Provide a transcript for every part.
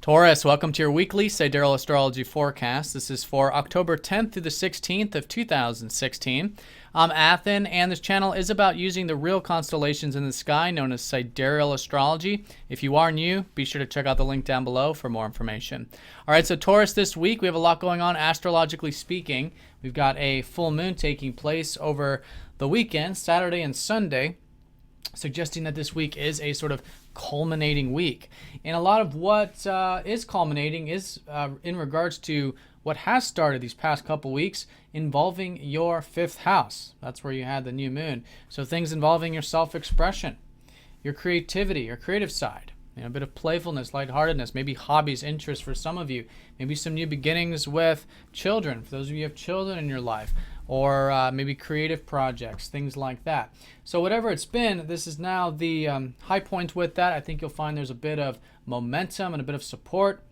Taurus, welcome to your weekly Sidereal Astrology forecast. This is for October 10th through the 16th of 2016. I'm Athen, and this channel is about using the real constellations in the sky known as Sidereal Astrology. If you are new, be sure to check out the link down below for more information. All right, so Taurus, this week we have a lot going on astrologically speaking. We've got a full moon taking place over the weekend, Saturday and Sunday, suggesting that this week is a sort of culminating week. And a lot of what is culminating is in regards to what has started these past couple weeks involving your fifth house. That's where you had the new moon. So things involving your self-expression, your creativity, your creative side, a bit of playfulness, lightheartedness, maybe hobbies, interests for some of you, maybe some new beginnings with children, for those of you who have children in your life, or maybe creative projects, things like that. So whatever it's been, this is now the high point with that. I think you'll find there's a bit of momentum and a bit of support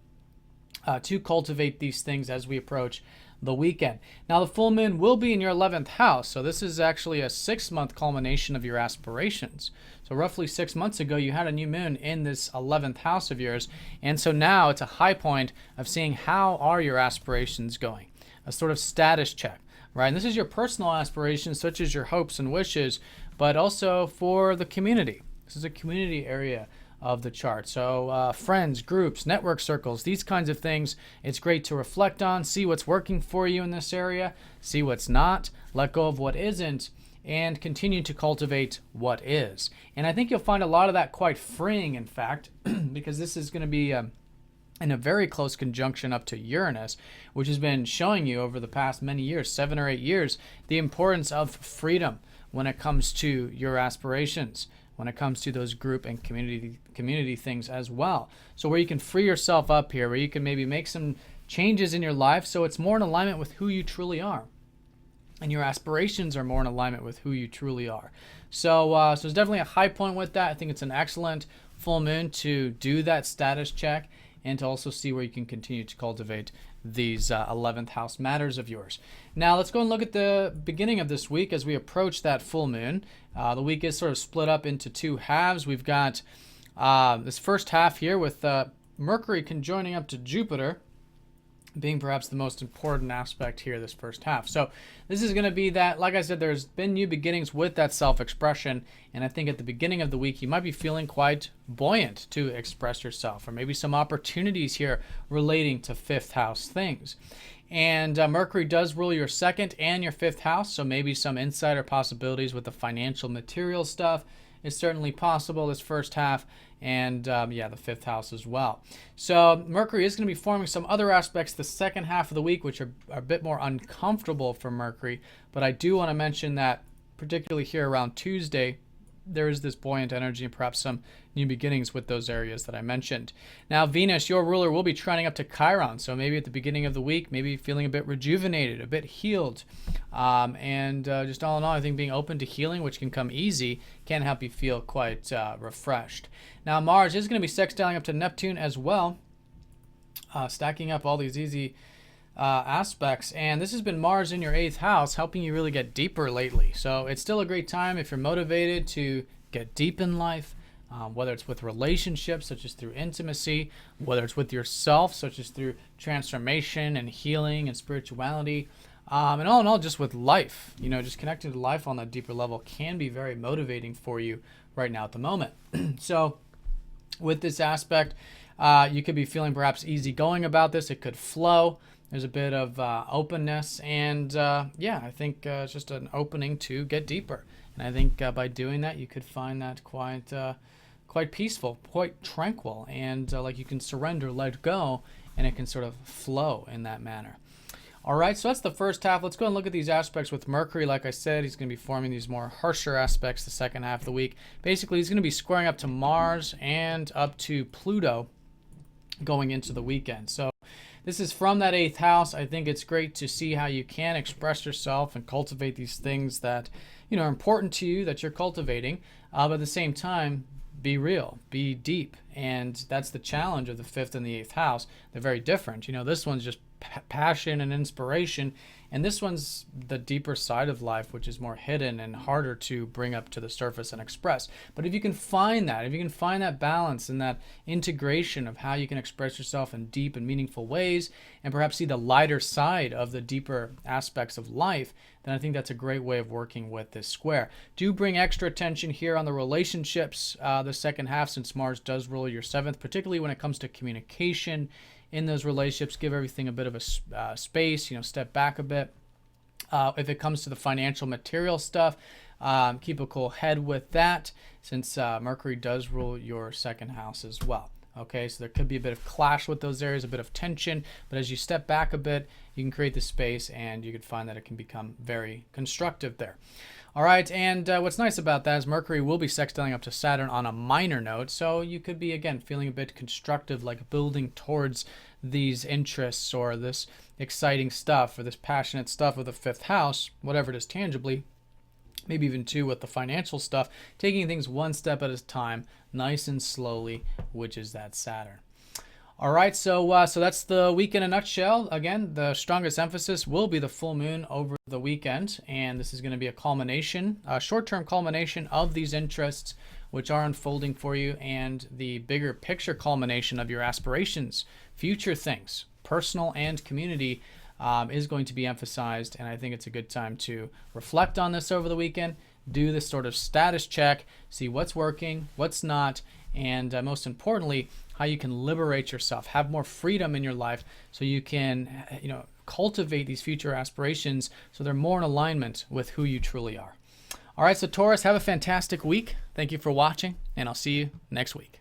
to cultivate these things as we approach the weekend. Now the full moon will be in your 11th house, so this is actually a 6-month culmination of your aspirations. So roughly 6 months ago you had a new moon in this 11th house of yours, and so now it's a high point of seeing how are your aspirations going, a sort of status check, right? And this is your personal aspirations such as your hopes and wishes, but also for the community. This is a community area of the chart. So friends, groups, network circles, these kinds of things, it's great to reflect on, see what's working for you in this area, see what's not, let go of what isn't, and continue to cultivate what is. And I think you'll find a lot of that quite freeing, in fact, because this is going to be in a very close conjunction up to Uranus, which has been showing you over the past many years, 7 or 8 years, the importance of freedom when it comes to your aspirations, when it comes to those group and community things as well. So where you can free yourself up here, where you can maybe make some changes in your life so it's more in alignment with who you truly are. And your aspirations are more in alignment with who you truly are. So it's definitely a high point with that. I think it's an excellent full moon to do that status check and to also see where you can continue to cultivate these 11th house matters of yours. Now let's go and look at the beginning of this week as we approach that full moon. The week is sort of split up into two halves. We've got this first half here with Mercury conjoining up to Jupiter being perhaps the most important aspect here this first half. So this is going to be that, like I said, there's been new beginnings with that self-expression, and I think at the beginning of the week you might be feeling quite buoyant to express yourself, or maybe some opportunities here relating to fifth house things. And Mercury does rule your second and your fifth house, so maybe some insider possibilities with the financial material stuff is certainly possible this first half, and the fifth house as well. So Mercury is going to be forming some other aspects the second half of the week, which are a bit more uncomfortable for Mercury, but I do want to mention that particularly here around Tuesday, there is this buoyant energy and perhaps some new beginnings with those areas that I mentioned. Now Venus, your ruler, will be trending up to Chiron, so maybe at the beginning of the week, maybe feeling a bit rejuvenated, a bit healed, and just all in all, I think being open to healing, which can come easy, can help you feel quite refreshed. Now Mars is going to be sextiling up to Neptune as well, stacking up all these easy aspects, and this has been Mars in your 8th house helping you really get deeper lately. So it's still a great time if you're motivated to get deep in life, whether it's with relationships such as through intimacy, whether it's with yourself such as through transformation and healing and spirituality, and all in all just with life. Just connecting to life on that deeper level can be very motivating for you right now at the moment. So with this aspect, you could be feeling perhaps easygoing about this. It could flow. There's a bit of openness, and I think it's just an opening to get deeper. And I think by doing that, you could find that quite peaceful, quite tranquil, and like you can surrender, let go, and it can sort of flow in that manner. All right, so that's the first half. Let's go and look at these aspects with Mercury. Like I said, he's going to be forming these more harsher aspects the second half of the week. Basically, he's going to be squaring up to Mars and up to Pluto going into the weekend. So this is from that 8th house. I think it's great to see how you can express yourself and cultivate these things that are important to you, that you're cultivating, but at the same time, be real, be deep, And that's the challenge of the 5th and the 8th house. They're very different. This one's just passion and inspiration, and this one's the deeper side of life, which is more hidden and harder to bring up to the surface and express. But if you can find that balance and that integration of how you can express yourself in deep and meaningful ways, and perhaps see the lighter side of the deeper aspects of life, then I think that's a great way of working with this square. Do bring extra attention here on the relationships the second half, since Mars does rule your 7th, particularly when it comes to communication in those relationships. Give everything a bit of a space, step back a bit. If it comes to the financial material stuff, keep a cool head with that, since Mercury does rule your 2nd house as well. Okay, so there could be a bit of clash with those areas, a bit of tension, but as you step back a bit, you can create the space, and you can find that it can become very constructive there. All right, and what's nice about that is Mercury will be sextiling up to Saturn on a minor note, so you could be, again, feeling a bit constructive, like building towards these interests or this exciting stuff or this passionate stuff with the 5th house, whatever it is tangibly, maybe even 2 with the financial stuff, taking things one step at a time, nice and slowly, which is that Saturn. All right, so that's the week in a nutshell. Again, the strongest emphasis will be the full moon over the weekend, and this is going to be a culmination, a short-term culmination of these interests which are unfolding for you, and the bigger picture culmination of your aspirations, future things, personal and community, is going to be emphasized. And I think it's a good time to reflect on this over the weekend, do this sort of status check, see what's working, what's not, and most importantly, how you can liberate yourself, have more freedom in your life, so you can cultivate these future aspirations so they're more in alignment with who you truly are. All right, so Taurus, have a fantastic week. Thank you for watching, and I'll see you next week.